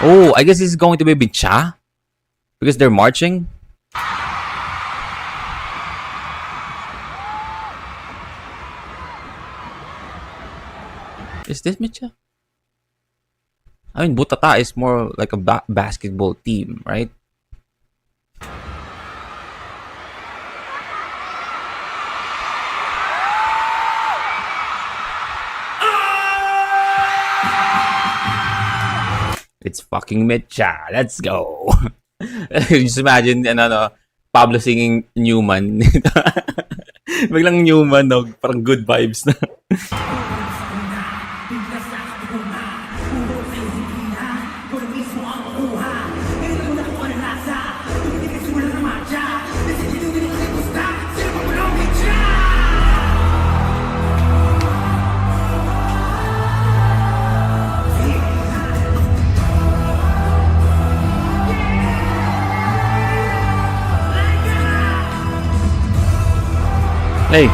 Oh, I guess this is going to be Bicha because they're marching. Is this Bicha? I mean, Butata is more like a basketball team, right? It's fucking Mecha. Let's go. Just imagine, Pablo singing Newman. Biglang Newman, no? Parang good vibes na. Hey.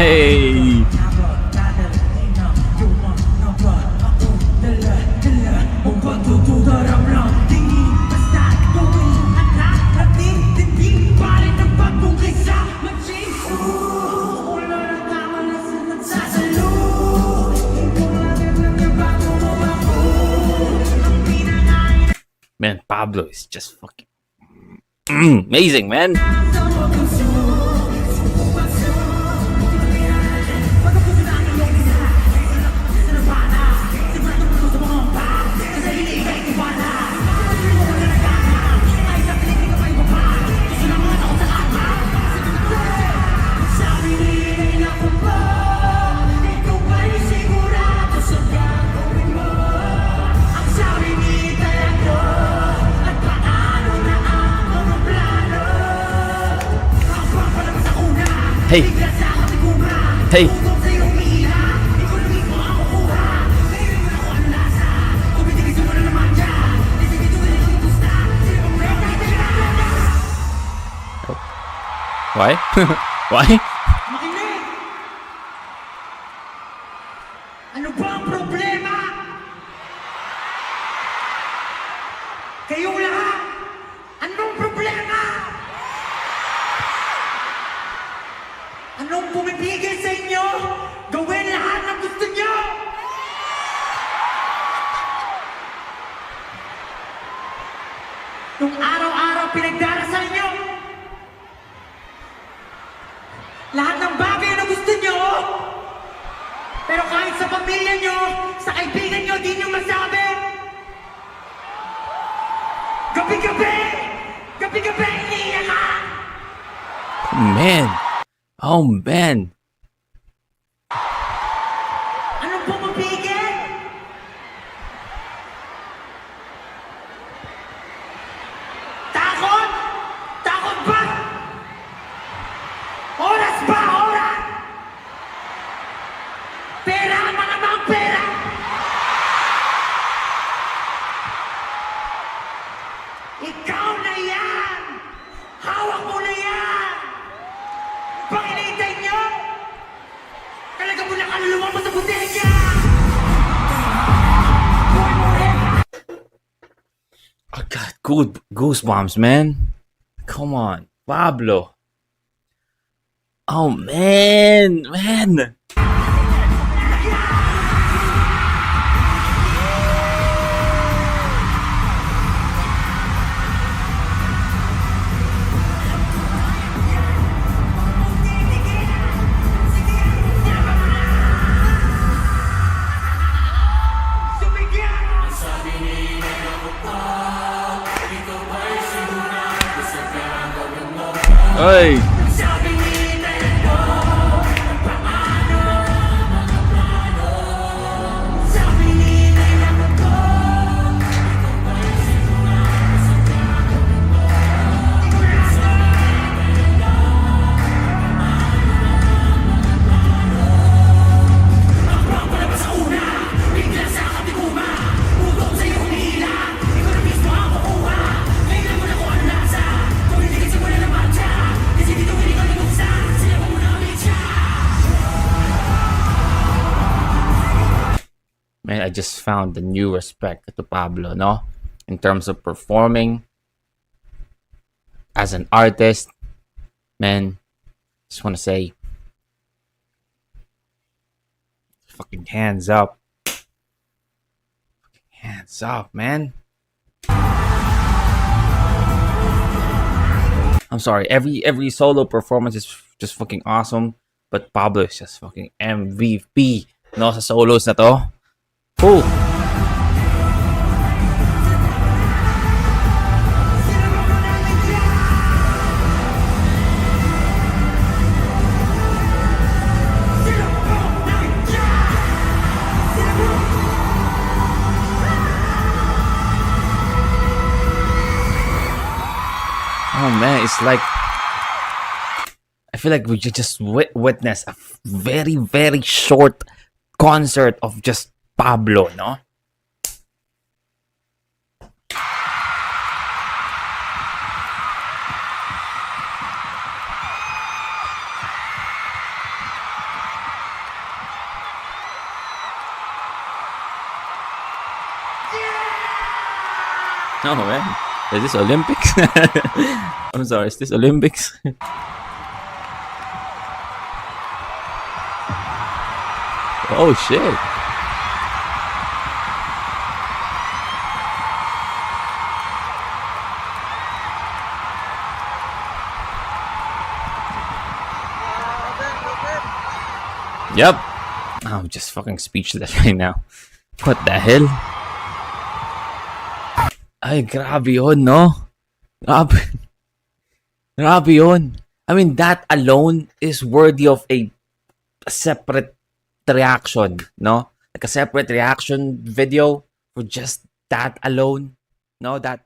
Hey. Man, Pablo is just fucking amazing, man. Hey. Hey. Why? Why? Makinig! Ano ba ang problema? Kayong lahat, anong problema? Anong pumipigil sa inyo? Gawin lahat ng gusto nyo! Nung araw-araw pinagdarasal nyo, lahat ng bagay na gusto nyo, pero kahit sa pamilya nyo, sa kaibigan nyo, di nyo masabi. Gabi-gabi! Gabi-gabi, iniiyak ka! Man. Oh, man. Anong pumapigil? Takot? Takot ba? Oras ba? Oras? Pera, mga pera! Ikaw na yan! Hawak mo na yan! Pang inintay nyo? Talaga mo na kaluluwa mo sa butega! I got good goosebumps, man. Come on, Pablo. Oh, man. Ay! Man, I just found the new respect to Pablo, no? In terms of performing as an artist, man, just want to say, fucking hands up. Hands up, man. I'm sorry, every solo performance is just fucking awesome, but Pablo is just fucking MVP, no, sa solos na to. Ooh. Oh man, it's like I feel like we just witnessed a very, very short concert of just Pablo, no? Oh man, is this Olympics? I'm sorry, is this Olympics? Oh shit. Yep. I'm just fucking speechless right now. What the hell? Ay, grabe yun, no? Grabe. Grabe yun. I mean, that alone is worthy of a separate reaction, no? Like a separate reaction video for just that alone, no? That